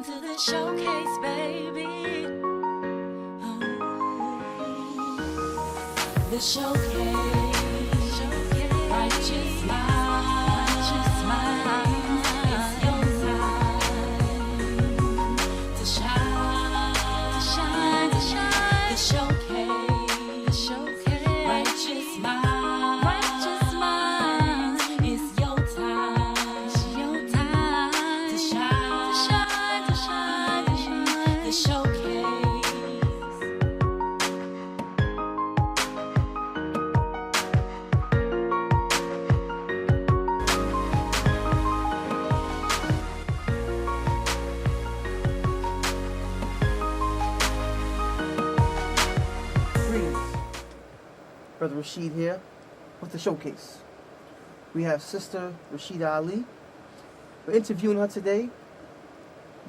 to the showcase, baby. The showcase, righteous mind, it's your time to shine. The showcase, righteous mind, it's your time to shine. The showcase. Brother Rashid here with the Showcase. We have Sister Rashida Ali. We're interviewing her today,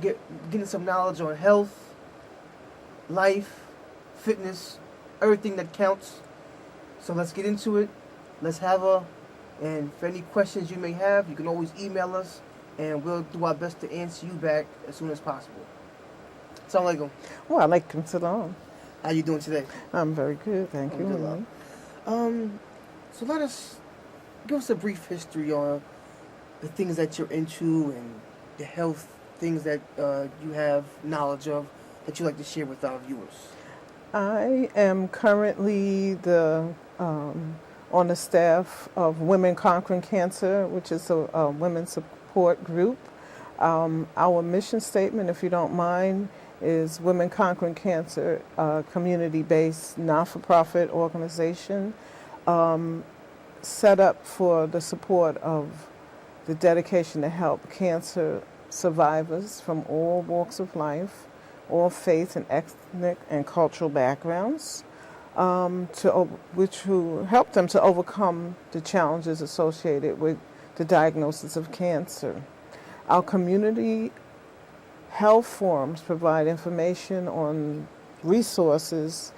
getting some knowledge on health, life, fitness, everything that counts. So let's get into it. Let's have her. And for any questions you may have, you can always email us, and we'll do our best to answer you back as soon as possible. Assalamu alaikum. Wa alaikum salam. How you doing today? I'm very good, thank you. Alhamdulillah. So give us a brief history on the things that you're into and the health things that you have knowledge of that you'd like to share with our viewers. I am currently on the staff of Women Conquering Cancer, which is a women's support group. Our mission statement, if you don't mind, is Women Conquering Cancer, a community-based, not-for-profit organization set up for the support of the dedication to help cancer survivors from all walks of life, all faith and ethnic and cultural backgrounds, to help them to overcome the challenges associated with the diagnosis of cancer. Our community health forums provide information on resources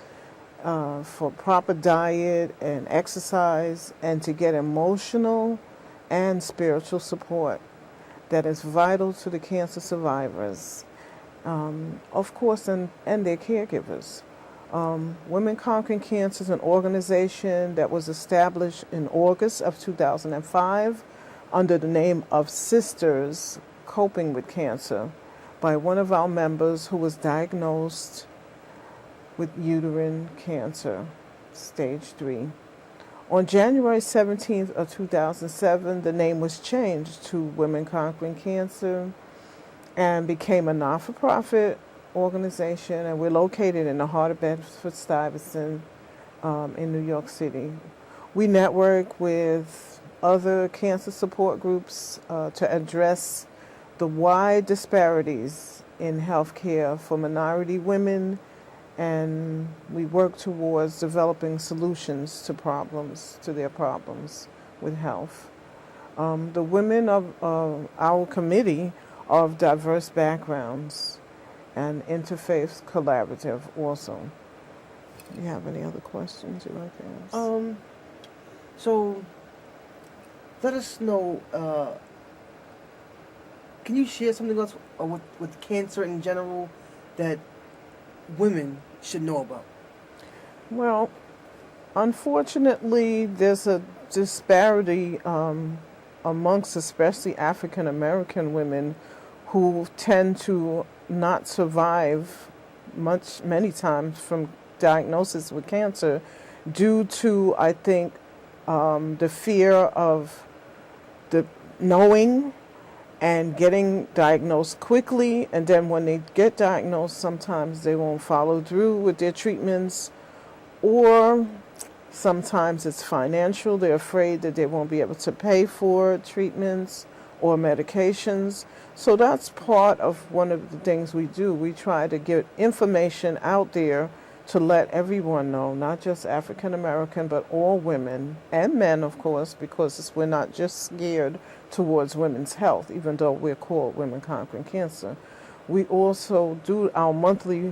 for proper diet and exercise, and to get emotional and spiritual support that is vital to the cancer survivors, of course, and their caregivers. Women Conquering Cancer is an organization that was established in August of 2005 under the name of Sisters Coping with Cancer by one of our members who was diagnosed with uterine cancer, stage 3. On January 17th of 2007, the name was changed to Women Conquering Cancer and became a not-for-profit organization, and we're located in the heart of Bedford-Stuyvesant in New York City. We network with other cancer support groups to address the wide disparities in healthcare for minority women, and we work towards developing solutions to their problems with health. The women of our committee are of diverse backgrounds and interfaith collaborative also. Do you have any other questions you'd like to ask? So let us know, can you share something else with cancer in general that women should know about? Well, unfortunately, there's a disparity amongst especially African American women who tend to not survive many times from diagnosis with cancer due to, I think, the fear of the knowing and getting diagnosed quickly, and then when they get diagnosed, sometimes they won't follow through with their treatments, or sometimes it's financial. They're afraid that they won't be able to pay for treatments or medications. So that's part of one of the things we do. We try to get information out there to let everyone know, not just African American, but all women and men, of course, because we're not just scared towards women's health, even though we're called Women Conquering Cancer. We also do our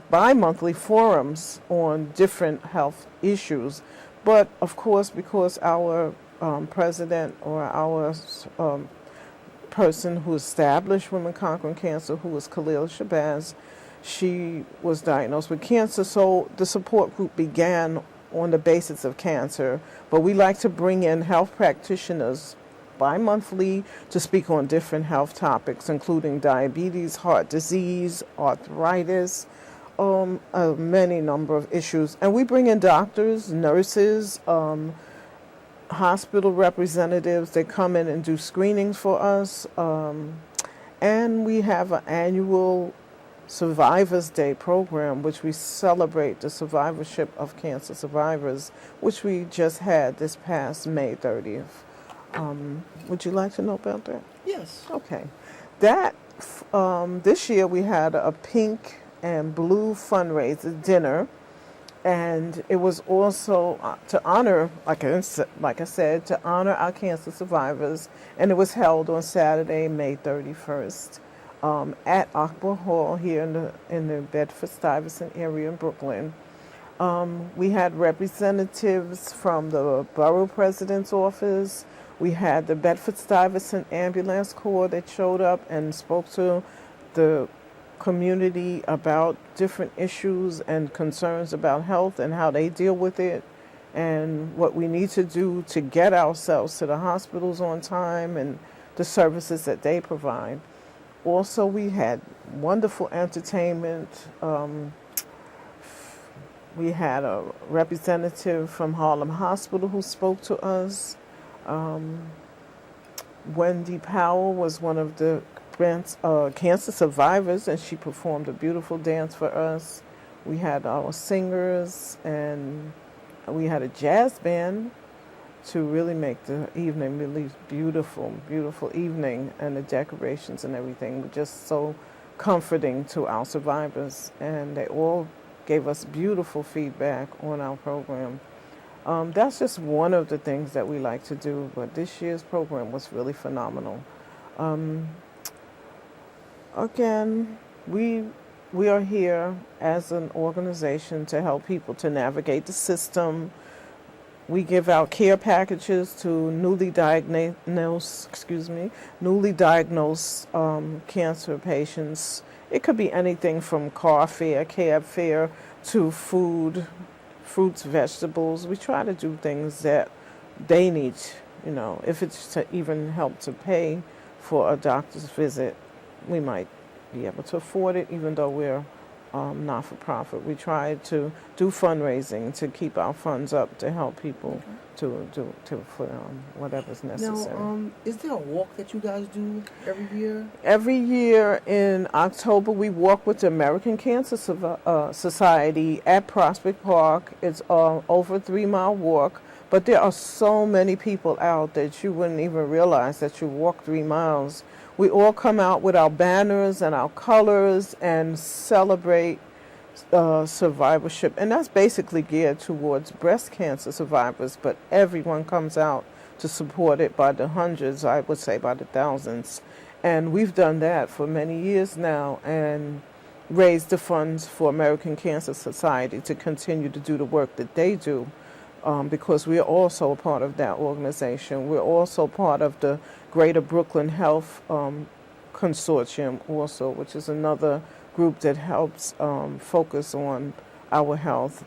bi-monthly forums on different health issues. But of course, because our president or our person who established Women Conquering Cancer, who was Khalil Shabazz. She was diagnosed with cancer, so the support group began on the basis of cancer. But we like to bring in health practitioners bi-monthly to speak on different health topics, including diabetes, heart disease, arthritis, many number of issues. And we bring in doctors, nurses, hospital representatives. They come in and do screenings for us. And we have an annual Survivors Day program, which we celebrate the survivorship of cancer survivors, which we just had this past May 30th. Would you like to know about that? Yes. Okay. This year we had a pink and blue fundraiser dinner, and it was also to honor, like I said, to honor our cancer survivors, and it was held on Saturday, May 31st. At Akbar Hall here in the Bedford-Stuyvesant area in Brooklyn. We had representatives from the borough president's office. We had the Bedford-Stuyvesant Ambulance Corps that showed up and spoke to the community about different issues and concerns about health and how they deal with it and what we need to do to get ourselves to the hospitals on time and the services that they provide. Also, we had wonderful entertainment. We had a representative from Harlem Hospital who spoke to us. Wendy Powell was one of the cancer survivors, and she performed a beautiful dance for us. We had our singers, and we had a jazz band to really make the evening really beautiful, beautiful evening, and the decorations and everything were just so comforting to our survivors, and they all gave us beautiful feedback on our program. That's just one of the things that we like to do, but this year's program was really phenomenal. Again, we are here as an organization to help people to navigate the system. We give out care packages to newly diagnosed cancer patients. It could be anything from car fare, cab fare, to food, fruits, vegetables. We try to do things that they need, if it's to even help to pay for a doctor's visit, we might be able to afford it, even though we're not-for-profit. We try to do fundraising to keep our funds up to help people for whatever's necessary. Now, is there a walk that you guys do every year? Every year in October, we walk with the American Cancer Society at Prospect Park. It's over a 3-mile walk, but there are so many people out that you wouldn't even realize that you walk 3 miles. We all come out with our banners and our colors and celebrate survivorship. And that's basically geared towards breast cancer survivors, but everyone comes out to support it by the hundreds, I would say by the thousands. And we've done that for many years now and raised the funds for American Cancer Society to continue to do the work that they do. Because we're also a part of that organization. We're also part of the Greater Brooklyn Health Consortium also, which is another group that helps focus on our health.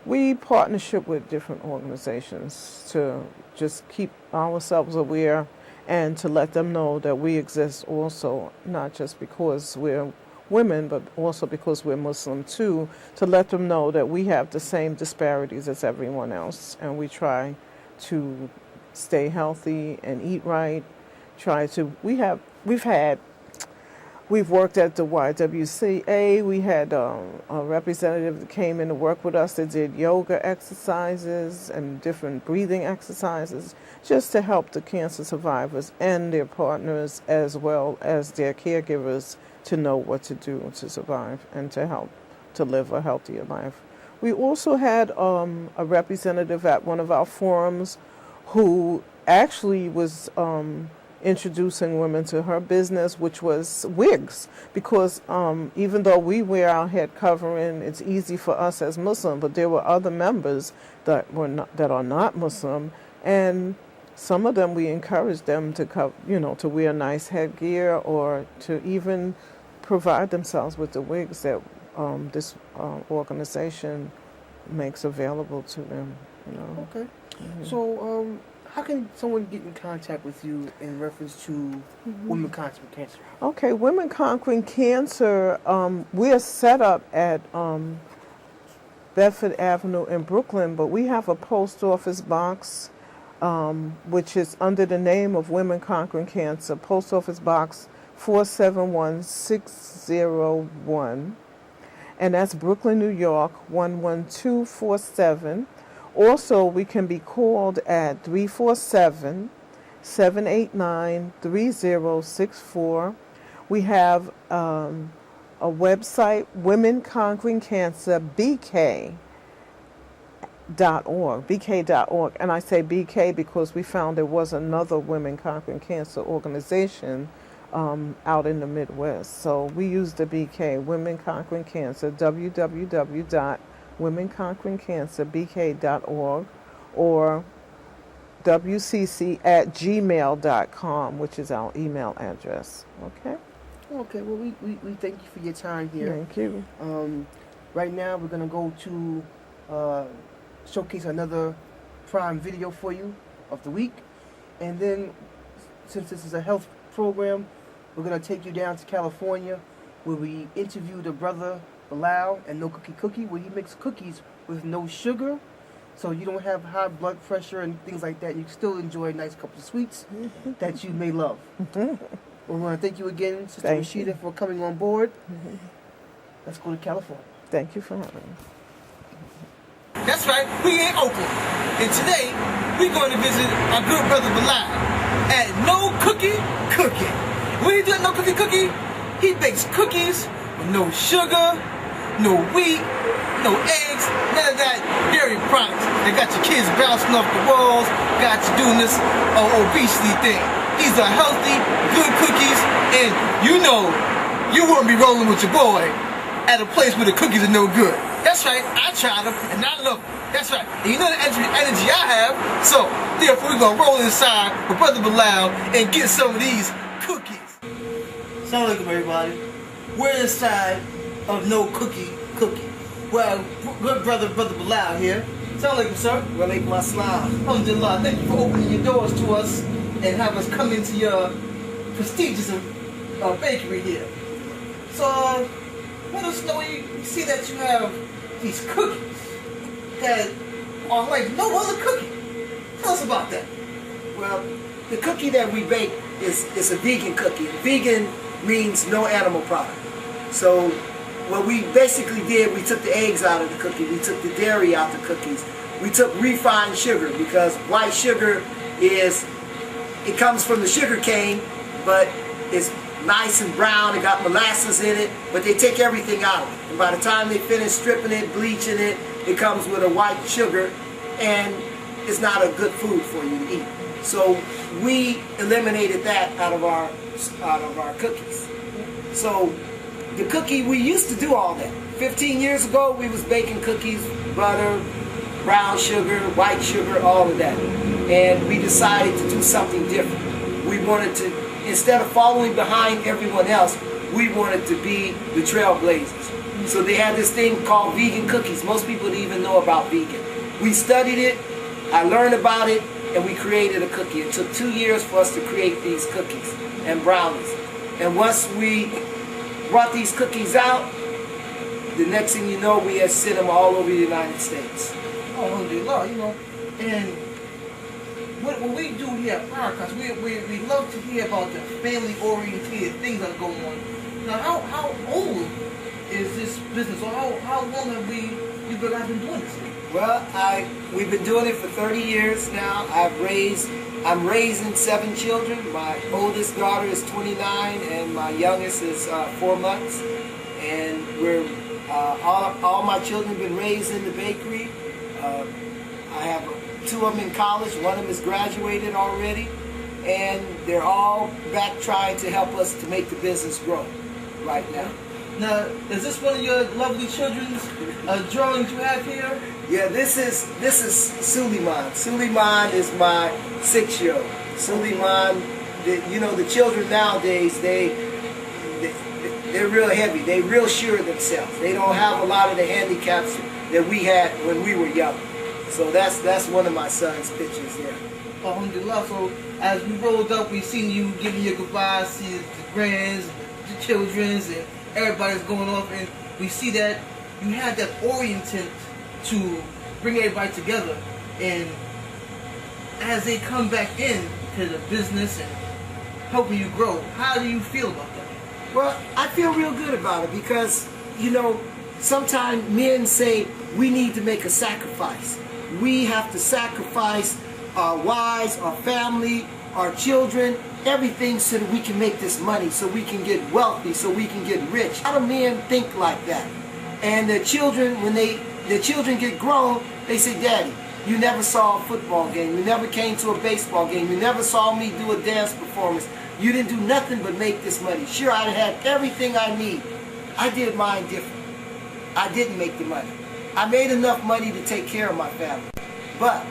We partnership with different organizations to just keep ourselves aware and to let them know that we exist also, not just because we're women, but also because we're Muslim too, to let them know that we have the same disparities as everyone else, and we try to stay healthy and eat right. We've worked at the YWCA. We had a representative that came in to work with us that did yoga exercises and different breathing exercises just to help the cancer survivors and their partners as well as their caregivers to know what to do to survive and to help to live a healthier life. We also had a representative at one of our forums who actually was introducing women to her business, which was wigs, because even though we wear our head covering, it's easy for us as Muslim, but there were other members that are not Muslim, and some of them we encourage them to to wear nice headgear or to even provide themselves with the wigs that this organization makes available to them. Okay. So, how can someone get in contact with you in reference to Women Conquering Cancer? Okay, Women Conquering Cancer, we are set up at Bedford Avenue in Brooklyn, but we have a post office box which is under the name of Women Conquering Cancer, Post Office Box 471601, and that's Brooklyn, New York 11247. Also, we can be called at 347-789-3064. We have a website, Women Conquering Cancer, BK.org, and I say BK because we found there was another Women Conquering Cancer organization out in the Midwest. So we use the BK, Women Conquering Cancer, www.womenconqueringcancerbk.org, or wcc@gmail.com, which is our email address. Okay? Okay, well, we thank you for your time here. Thank you. Right now, we're going to go to showcase another Prime video for you of the week. And then, since this is a health program, we're going to take you down to California, where we interview the brother Bilal and No Cookie Cookie, where he makes cookies with no sugar, so you don't have high blood pressure and things like that. You can still enjoy a nice couple of sweets that you may love. Well, we want to thank you again, Sister Rashida, for coming on board. Let's go to California. Thank you for having me. That's right, we in Oakland. And today, we're going to visit our good brother Bilal at No Cookie Cookie. When he does No Cookie Cookie, he bakes cookies with no sugar, no wheat, no eggs, none of that dairy products. They got your kids bouncing off the walls, got you doing this obesity thing. These are healthy, good cookies, and you wouldn't be rolling with your boy at a place where the cookies are no good. That's right, I tried them and I love them. That's right, and you know the energy I have, so therefore we're gonna roll inside with Brother Bilal and get some of these cookies. Assalamu alaikum, everybody. We're inside of No Cookie Cookie. Well, good brother Bilal here. Assalamu alaikum, sir. Wa alaikum assalam. Alhamdulillah, thank you for opening your doors to us and have us come into your prestigious bakery here. So, let us know, we see that you have these cookies that are like no other cookie. Tell us about that. Well, the cookie that we bake is a vegan cookie. Vegan means no animal product. So what we basically did, we took the eggs out of the cookie, we took the dairy out of the cookies, we took refined sugar, because white sugar it comes from the sugar cane, but it's nice and brown, it got molasses in it, but they take everything out of it. And by the time they finish stripping it, bleaching it, it comes with a white sugar, and it's not a good food for you to eat. So we eliminated that out of our cookies. So the cookie, we used to do all that. 15 years ago, we was baking cookies, butter, brown sugar, white sugar, all of that. And we decided to do something different. We wanted to, instead of following behind everyone else, we wanted to be the trailblazers. So they had this thing called vegan cookies. Most people didn't even know about vegan. We studied it, I learned about it, and we created a cookie. It took 2 years for us to create these cookies and brownies. And once we brought these cookies out, the next thing you know, we had sent them all over the United States. Oh, alhamdulillah, and what we do here at Podcast, we love to hear about the family-oriented things that are going on. Now, how old is this business, or how long have you guys been doing this? Well, we've been doing it for 30 years now. I'm raising 7 children. My oldest daughter is 29, and my youngest is 4 months. And we're all my children have been raised in the bakery. I have 2 of them in college. One of them has graduated already, and they're all back trying to help us to make the business grow right now. Now, is this one of your lovely children's drawings you have here? Yeah, this is Suleiman. Suleiman is my 6-year-old. Suleiman, the children nowadays, they're real heavy. They're real sure of themselves. They don't have a lot of the handicaps that we had when we were young. So that's one of my son's pictures there. Alhamdulillah. So as we rolled up, we seen you giving your goodbyes to the grands, the children's, and everybody's going off, and we see that you had that oriented to bring everybody together. And as they come back in to the business and helping you grow, how do you feel about that? Well, I feel real good about it because, sometimes men say we need to make a sacrifice. We have to sacrifice our wives, our family, our children, everything so that we can make this money, so we can get wealthy, so we can get rich. A lot of men think like that. And their children, when their children get grown, they say, Daddy, you never saw a football game. You never came to a baseball game. You never saw me do a dance performance. You didn't do nothing but make this money. Sure, I had everything I need. I did mine different. I didn't make the money. I made enough money to take care of my family. But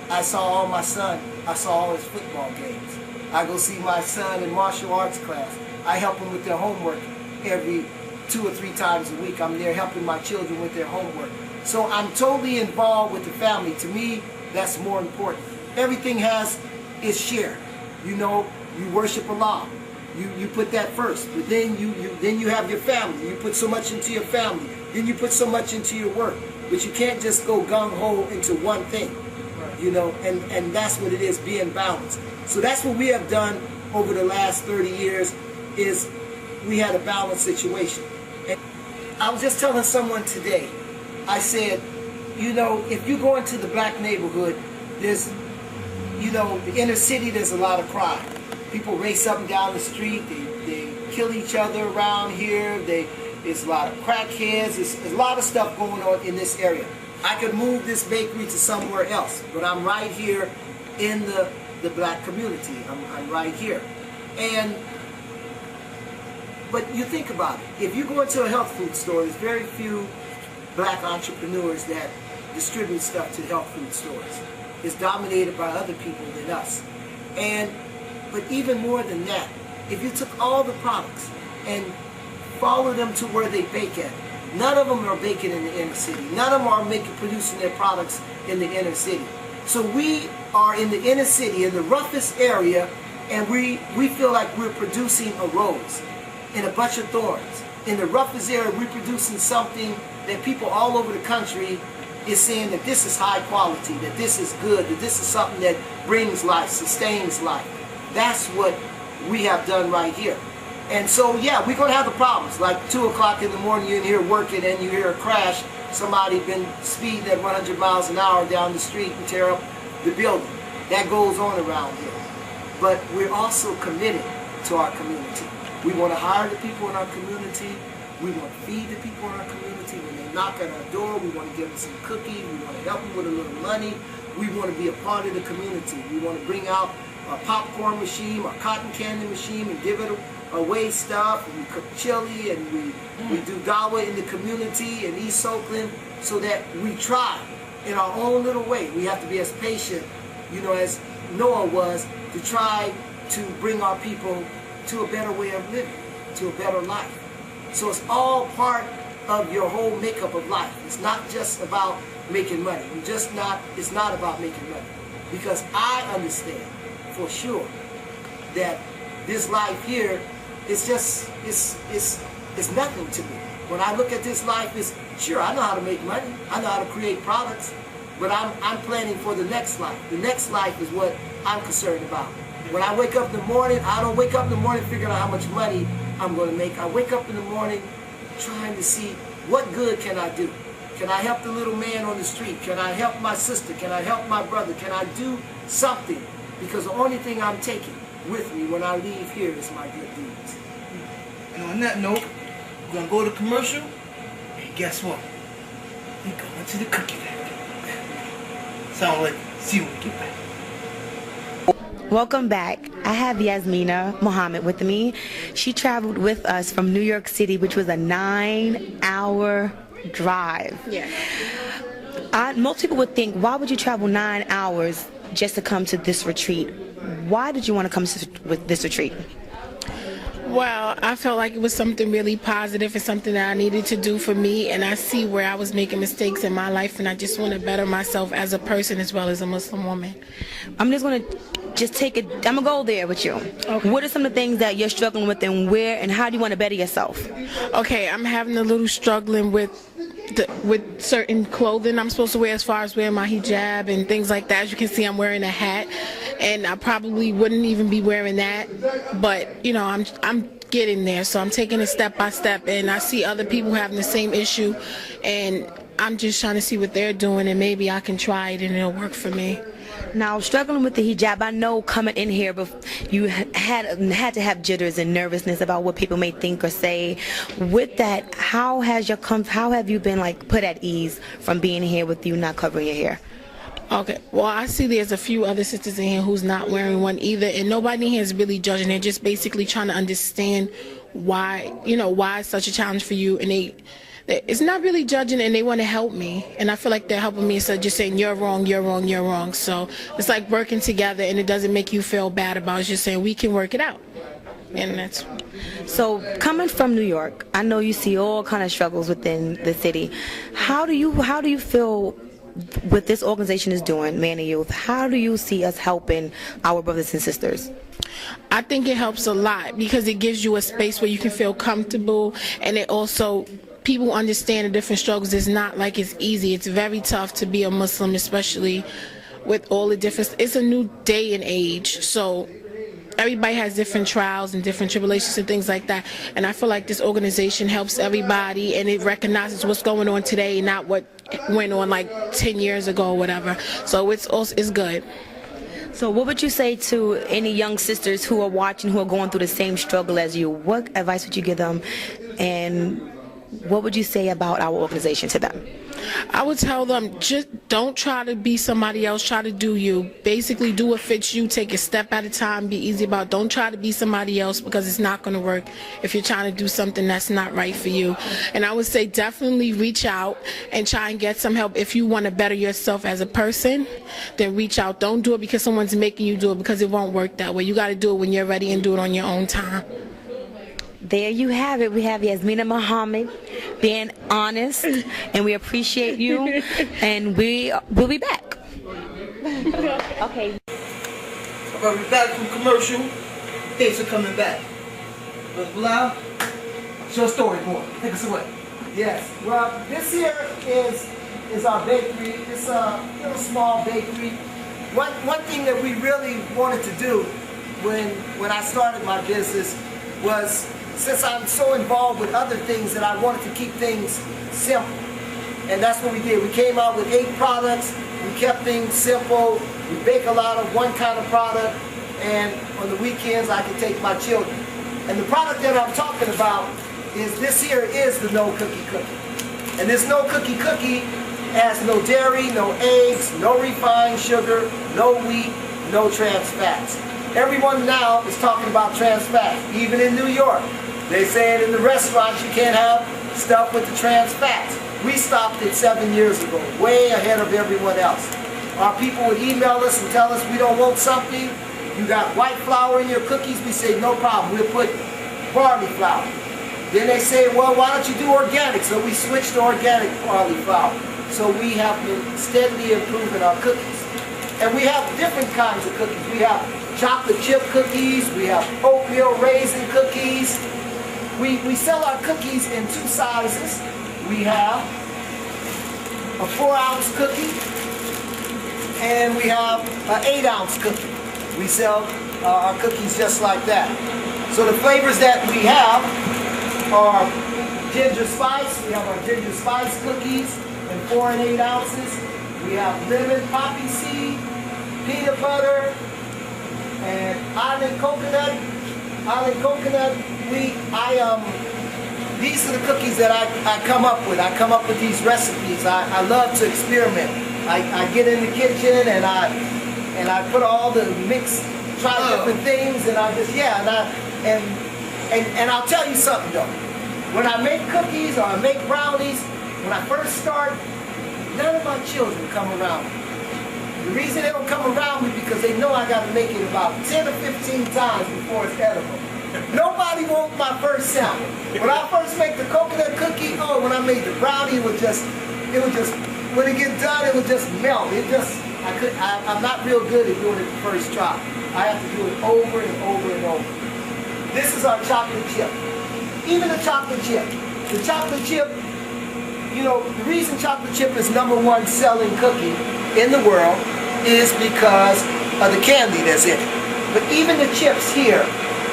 I saw all my son. I saw all his football games. I go see my son in martial arts class. I help them with their homework every 2 or 3 times a week. I'm there helping my children with their homework. So I'm totally involved with the family. To me, that's more important. Everything is shared. You worship Allah. You put that first. But then you have your family. You put so much into your family. Then you put so much into your work. But you can't just go gung-ho into one thing. And that's what it is, being balanced. So that's what we have done over the last 30 years, is we had a balanced situation. And I was just telling someone today, I said, if you go into the black neighborhood, there's, the inner city, there's a lot of crime. People race up and down the street, they kill each other around here, there's a lot of crackheads, there's a lot of stuff going on in this area. I could move this bakery to somewhere else, but I'm right here in the black community. I'm right here. But you think about it. If you go into a health food store, there's very few black entrepreneurs that distribute stuff to health food stores. It's dominated by other people than us. But even more than that, if you took all the products and followed them to where they bake at, none of them are baking in the inner city. None of them are producing their products in the inner city. So we are in the inner city, in the roughest area, and we feel like we're producing a rose in a bunch of thorns. In the roughest area, we're producing something that people all over the country is saying that this is high quality, that this is good, that this is something that brings life, sustains life. That's what we have done right here. And so, yeah, we're going to have the problems. Like 2 o'clock in the morning, you're in here working and you hear a crash. Somebody been speeding at 100 miles an hour down the street and tear up the building. That goes on around here. But we're also committed to our community. We want to hire the people in our community. We want to feed the people in our community. When they knock at our door, we want to give them some cookies. We want to help them with a little money. We want to be a part of the community. We want to bring out our popcorn machine, our cotton candy machine, and give it away stuff. And we cook chili, and we do dawah in the community in East Oakland, so that we try in our own little way. We have to be as patient, as Noah was, to try to bring our people to a better way of living, to a better life. So it's all part of your whole makeup of life. It's not just about making money. It's not about making money. Because I understand for sure that this life here is it's nothing to me. When I look at this life, sure, I know how to make money. I know how to create products. But I'm planning for the next life. The next life is what I'm concerned about. When I wake up in the morning, I don't wake up in the morning figuring out how much money I'm going to make. I wake up in the morning trying to see what good can I do. Can I help the little man on the street? Can I help my sister? Can I help my brother? Can I do something? Because the only thing I'm taking with me when I leave here is my good deeds. And on that note, we're going to go to commercial, and guess what? We're going to the cookie factory. Sound like, see you when we get back. Welcome back. I have Yasmina Muhammad with me. She traveled with us from New York City, which was a 9-hour drive. Yeah. Most people would think, why would you travel 9 hours just to come to this retreat? Why did you want to come to this retreat? Well, I felt like it was something really positive and something that I needed to do for me, and I see where I was making mistakes in my life, and I just want to better myself as a person as well as a Muslim woman. I'm just going to I'm going to go there with you. Okay. What are some of the things that you're struggling with, and where and how do you want to better yourself? Okay, I'm having a little struggling with certain clothing I'm supposed to wear, as far as wearing my hijab and things like that. As you can see, I'm wearing a hat, and I probably wouldn't even be wearing that, but you know, I'm getting there, so I'm taking it step by step, and I see other people having the same issue, and I'm just trying to see what they're doing, and maybe I can try it and it'll work for me. Now, struggling with the hijab, I know coming in here, but you had to have jitters and nervousness about what people may think or say. With that, how have you been like put at ease from being here with you not covering your hair? Okay, well, I see there's a few other sisters in here who's not wearing one either, and nobody here is really judging. They're just basically trying to understand why it's such a challenge for you, and it's not really judging, and they want to help me, and I feel like they're helping me instead of just saying you're wrong, you're wrong, you're wrong. So it's like working together, and it doesn't make you feel bad about it. It's just saying we can work it out, and that's. So coming from New York, I know you see all kind of struggles within the city. How do you feel what this organization is doing, Man of Youth? How do you see us helping our brothers and sisters? I think it helps a lot because it gives you a space where you can feel comfortable, and it also people understand the different struggles. It's not like it's easy. It's very tough to be a Muslim, especially with all the different. It's a new day and age, so everybody has different trials and different tribulations and things like that. And I feel like this organization helps everybody, and it recognizes what's going on today, not what went on like 10 years ago or whatever. So it's good. So what would you say to any young sisters who are watching, who are going through the same struggle as you? What advice would you give them, and what would you say about our organization to them? I would tell them, just don't try to be somebody else, try to do you. Basically do what fits you, take a step at a time, be easy about it. Don't try to be somebody else, because it's not going to work if you're trying to do something that's not right for you. And I would say definitely reach out and try and get some help. If you want to better yourself as a person, then reach out. Don't do it because someone's making you do it, because it won't work that way. You got to do it when you're ready and do it on your own time. There you have it. We have Yasmina Muhammad being honest, and we appreciate you, and we'll be back. Okay. Alright, we're back from commercial. Thanks for coming back. Brother Bilal, show a story, boy. Take us away. Yes. Well, this here is our bakery. It's a little small bakery. One thing that we really wanted to do when I started my business was, since I'm so involved with other things, that I wanted to keep things simple. And that's what we did. We came out with 8 products. We kept things simple. We bake a lot of one kind of product. And on the weekends, I can take my children. And the product that I'm talking about is this here is the No Cookie Cookie. And this No Cookie Cookie has no dairy, no eggs, no refined sugar, no wheat, no trans fats. Everyone now is talking about trans fats, even in New York. They say it in the restaurants, you can't have stuff with the trans fats. We stopped it 7 years ago, way ahead of everyone else. Our people would email us and tell us we don't want something. You got white flour in your cookies? We say no problem, we'll put barley flour. Then they say, well, why don't you do organic? So we switched to organic barley flour. So we have been steadily improving our cookies. And we have different kinds of cookies. We have chocolate chip cookies, we have oatmeal raisin cookies. We sell our cookies in 2 sizes. We have a 4-ounce cookie, and we have an 8-ounce cookie. We sell our cookies just like that. So the flavors that we have are ginger spice. We have our ginger spice cookies in 4 and 8 ounces. We have lemon poppy seed, peanut butter, and island coconut wheat. These are the cookies that I come up with. I come up with these recipes. I love to experiment. I get in the kitchen and I put all the mixed try different things, and and I'll tell you something though. When I make cookies or I make brownies, when I first start, none of my children come around me. The reason they don't come around me because they know I got to make it about 10 or 15 times before it's edible. Nobody wants my first sample. When I first make the coconut cookie, when I made the brownie, it would just, when it gets done, it would just melt. I'm not real good at doing it the first try. I have to do it over and over and over. This is our chocolate chip. Even the chocolate chip. The chocolate chip, the reason chocolate chip is #1 selling cookie in the world is because of the candy that's in it. But even the chips here,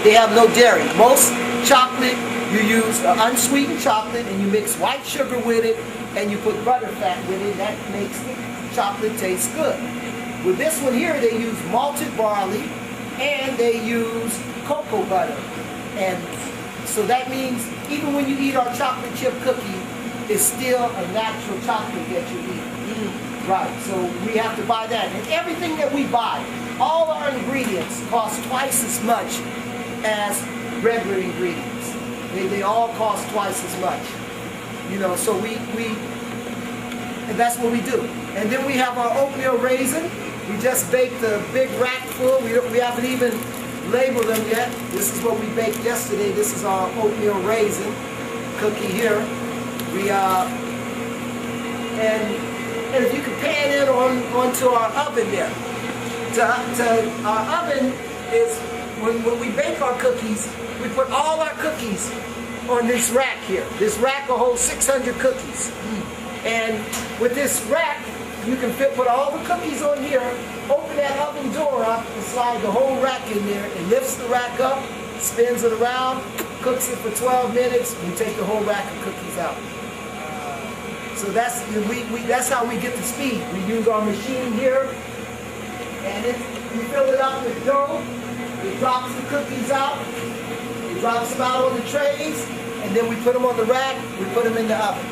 they have no dairy. Most chocolate, you use unsweetened chocolate and you mix white sugar with it and you put butterfat with it. That makes the chocolate taste good. With this one here, they use malted barley and they use cocoa butter. And so that means even when you eat our chocolate chip cookie, it's still a natural chocolate that you eat. Right, so we have to buy that. And everything that we buy, all our ingredients cost twice as much as regular ingredients. They all cost twice as much. So and that's what we do. And then we have our oatmeal raisin. We just baked a big rack full. We haven't even labeled them yet. This is what we baked yesterday. This is our oatmeal raisin cookie here. And if you can pan it onto our oven there. Our oven is, when we bake our cookies, we put all our cookies on this rack here. This rack will hold 600 cookies. And with this rack, you can put all the cookies on here, open that oven door up, and slide the whole rack in there. It lifts the rack up, spins it around, cooks it for 12 minutes, and you take the whole rack of cookies out. So that's how we get the speed. We use our machine here, and we fill it up with dough. It drops the cookies out. It drops them out on the trays, and then we put them on the rack. We put them in the oven,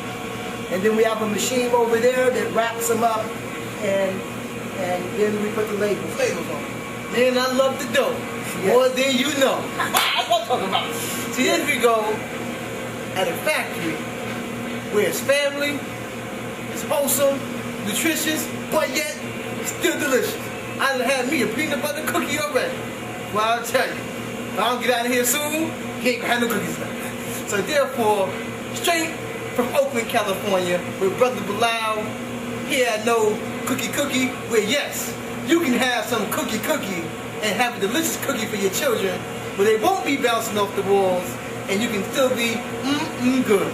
and then we have a machine over there that wraps them up, and then we put the labels on. Man, I love the dough. Yes. More than you know. That's what I'm talking about. See, here we go at a factory where it's family, it's wholesome, nutritious, but yet still delicious. I done had me a peanut butter cookie already. Well, I'll tell you, if I don't get out of here soon, you ain't gonna have no cookies left. So therefore, straight from Oakland, California, with Brother Bilal, here at No Cookie, where yes, you can have some cookie and have a delicious cookie for your children, but they won't be bouncing off the walls, and you can still be good.